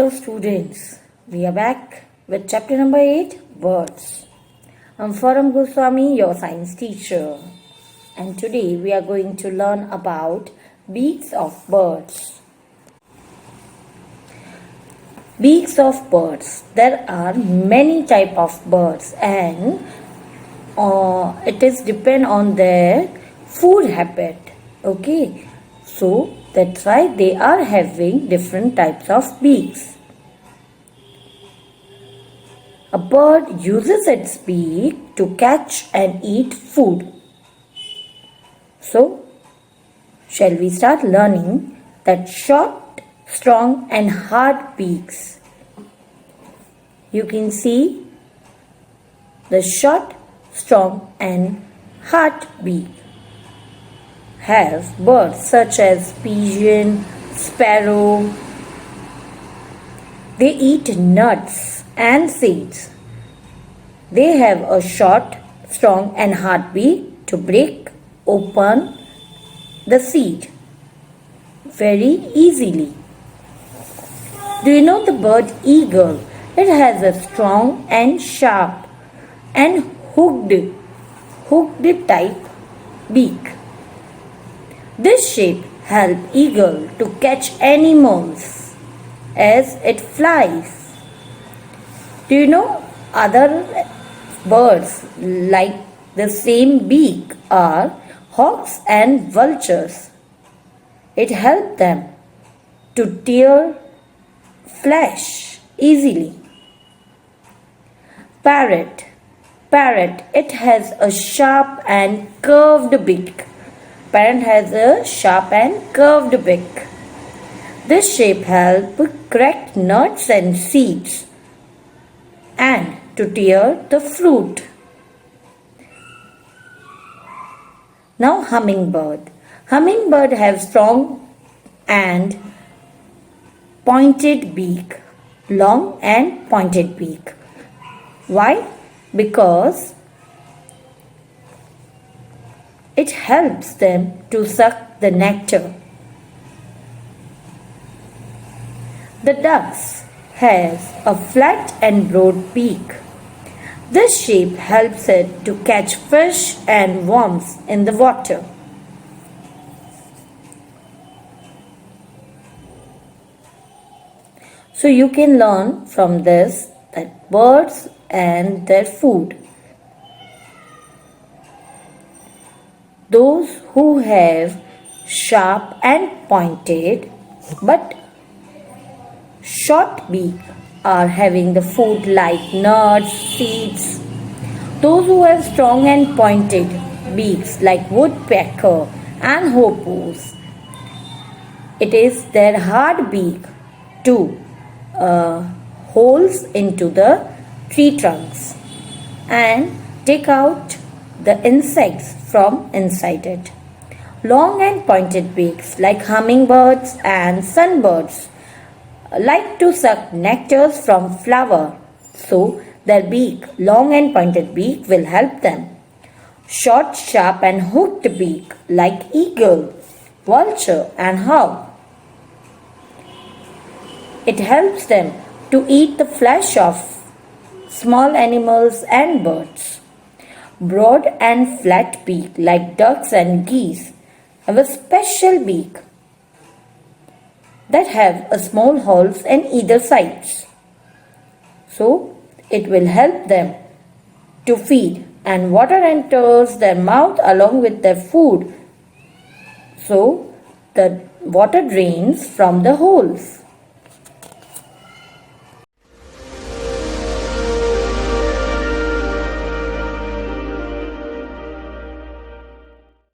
Hello students, we are back with chapter number 8, Birds. I'm Faram Goswami, your science teacher, and today we are going to learn about beaks of birds. Beaks of birds. There are many type of birds and it is depend on their food habit. Okay, so that's why they are having different types of beaks. A bird uses its beak to catch and eat food. So, shall we start learning that short, strong and hard beaks? You can see the short, strong and hard beak have birds such as pigeon, sparrow. They eat nuts and seeds. They have a short, strong and hard beak to break open the seed very easily. Do you know the bird eagle? It has a strong and sharp and hooked type beak. This shape helps eagle to catch animals as it flies. Do you know other birds like the same beak are hawks and vultures? It helps them to tear flesh easily. Parrot, it has a sharp and curved beak. Parrot has a sharp and curved beak. This shape helps crack nuts and seeds and to tear the fruit. Now hummingbird. Hummingbird have strong and pointed beak. Long and pointed beak. Why? Because it helps them to suck the nectar. The ducks has a flat and broad beak. This shape helps it to catch fish and worms in the water. So you can learn from this that birds and their food. Those who have sharp and pointed but short beak are having the food like nuts, seeds. Those who have strong and pointed beaks like woodpecker and hoopoes, it is their hard beak to holes into the tree trunks and take out the insects from inside it. Long and pointed beaks like hummingbirds and sunbirds like to suck nectars from flower, so their beak, long and pointed beak, will help them. Short, sharp and hooked beak like eagle, vulture and hawk. It helps them to eat the flesh of small animals and birds. Broad and flat beak like ducks and geese have a special beak that have a small holes in either sides. So it will help them to feed and water enters their mouth along with their food. So the water drains from the holes.